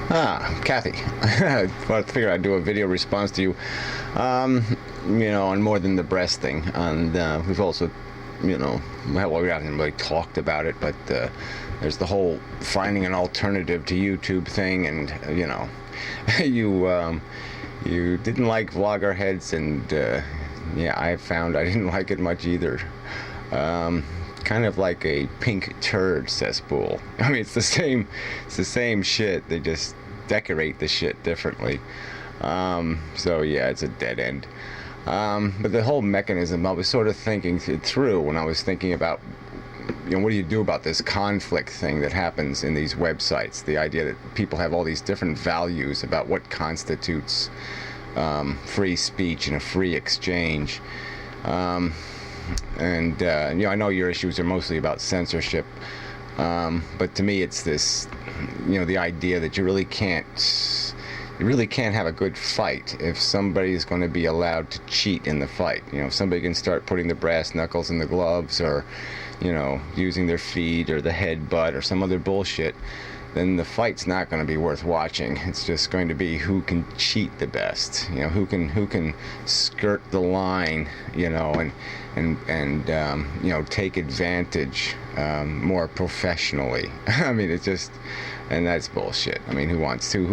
Cathy. Well, I figured I'd do a video response to you. On more than the breast thing. And we've also, well, we haven't really talked about it, but there's the whole finding an alternative to YouTube thing, and you didn't like vloggerheads, and I found I didn't like it much either. Kind of like a pink turd cesspool. I mean, it's the same shit. They just decorate the shit differently. So yeah, it's a dead end. But the whole mechanism, I was sort of thinking it through when I was thinking about, what do you do about this conflict thing that happens in these websites? The idea that people have all these different values about what constitutes free speech and a free exchange. I know your issues are mostly about censorship, but to me it's this, the idea that you really can't have a good fight if somebody is going to be allowed to cheat in the fight. If somebody can start putting the brass knuckles in the gloves, or using their feet or the headbutt or some other bullshit, then the fight's not going to be worth watching. It's just going to be who can cheat the best, who can skirt the line, and take advantage more professionally. I mean, it's just, and that's bullshit. I mean, who wants to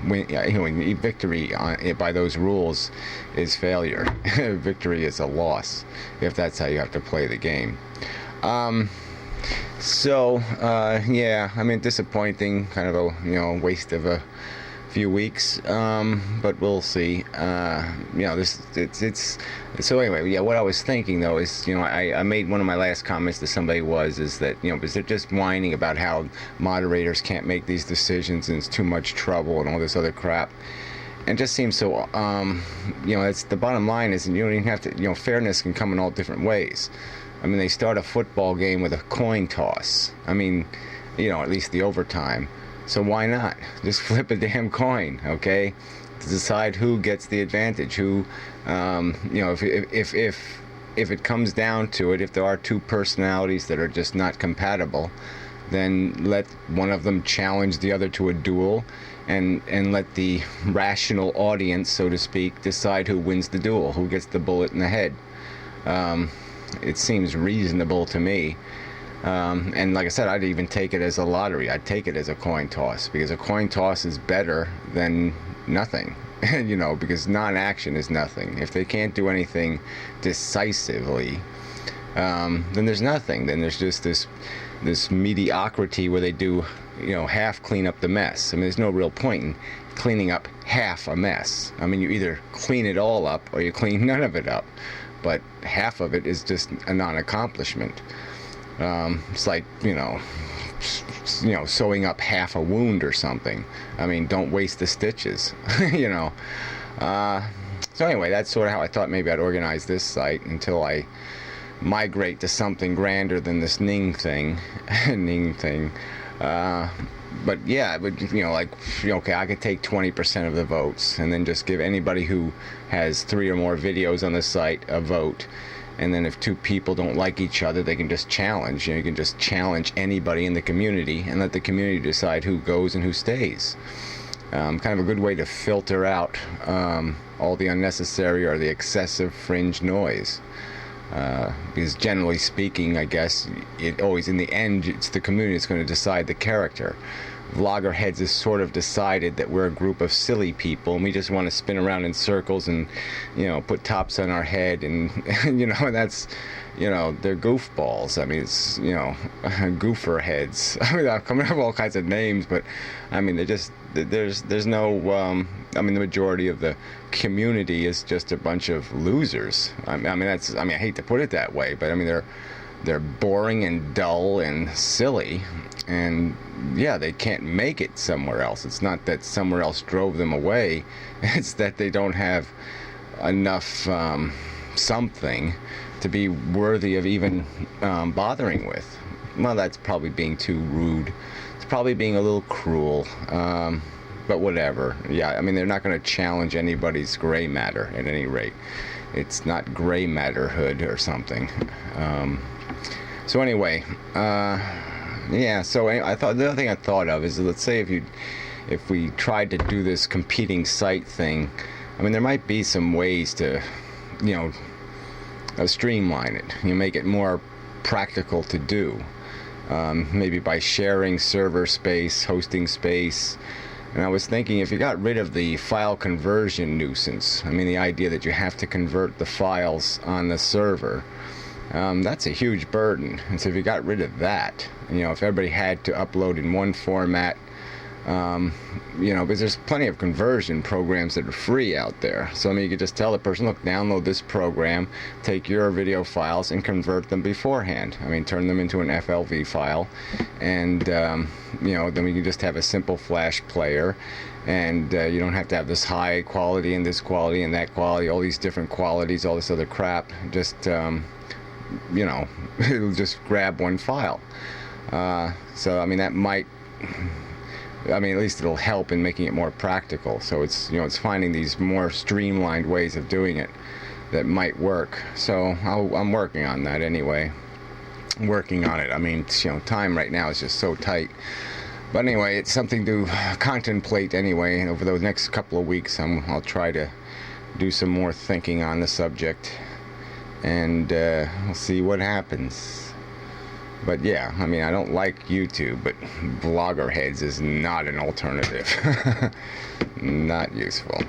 win? Victory by those rules is failure. Victory is a loss, if that's how you have to play the game. Disappointing, kind of a waste of a few weeks, but we'll see. So anyway, what I was thinking though is, I made one of my last comments to somebody is that, because they're just whining about how moderators can't make these decisions and it's too much trouble and all this other crap. And it just seems so, it's the bottom line is, you don't even have to, fairness can come in all different ways. I mean, they start a football game with a coin toss. I mean, at least the overtime. So why not? Just flip a damn coin, okay? To decide who gets the advantage. Who, if it comes down to it, if there are two personalities that are just not compatible, then let one of them challenge the other to a duel, and let the rational audience, so to speak, decide who wins the duel, who gets the bullet in the head. It seems reasonable to me. And like I said, I'd even take it as a lottery. I'd take it as a coin toss, because a coin toss is better than nothing. Because non-action is nothing. If they can't do anything decisively, then there's nothing. Then there's just this mediocrity where they do, half clean up the mess. I mean, there's no real point in cleaning up half a mess. I mean, you either clean it all up or you clean none of it up. But half of it is just a non-accomplishment. It's like, sewing up half a wound or something. I mean, don't waste the stitches, So anyway, that's sort of how I thought maybe I'd organize this site until I migrate to something grander than this Ning thing. But yeah, okay, I could take 20% of the votes and then just give anybody who has 3 or more videos on the site a vote. And then if 2 people don't like each other, they can just challenge. You can just challenge anybody in the community and let the community decide who goes and who stays. Kind of a good way to filter out all the unnecessary or the excessive fringe noise. Because generally speaking, I guess, it always, in the end, it's the community that's going to decide the character. Loggerheads has sort of decided that we're a group of silly people and we just want to spin around in circles and, put tops on our head and, that's, they're goofballs. I mean, it's, goofer heads. I mean, I'm coming up with all kinds of names, but, I mean, there's no, the majority of the community is just a bunch of losers. I hate to put it that way, but, I mean, they're boring and dull and silly, and yeah, they can't make it somewhere else. It's not that somewhere else drove them away, it's that they don't have enough something to be worthy of even bothering with. Well, that's probably being too rude. It's probably being a little cruel, but whatever. Yeah, I mean, they're not going to challenge anybody's gray matter at any rate. It's not gray matterhood or something. So anyway, Yeah, so I thought the other thing I thought of is, let's say if we tried to do this competing site thing, I mean, there might be some ways to, you know, streamline it. You make it more practical to do. Maybe by sharing server space, hosting space. And I was thinking, if you got rid of the file conversion nuisance, I mean, the idea that you have to convert the files on the server, that's a huge burden. And so if you got rid of that, you know, if everybody had to upload in one format, you know, because there's plenty of conversion programs that are free out there. So I mean, you could just tell the person, look, download this program, take your video files and convert them beforehand. I mean, turn them into an FLV file, and you know, then we can just have a simple flash player, and you don't have to have this high quality and this quality and that quality, all these different qualities, all this other crap. Just you know, it'll just grab one file. So I mean, that might, I mean, at least it'll help in making it more practical. So it's, you know, it's finding these more streamlined ways of doing it that might work. So I'm working on that anyway. I'm working on it. I mean, you know, time right now is just so tight. But anyway, it's something to contemplate anyway. And over the next couple of weeks, I'll try to do some more thinking on the subject, and we'll see what happens. But yeah, I mean, I don't like YouTube, but Bloggerheads is not an alternative. Not useful.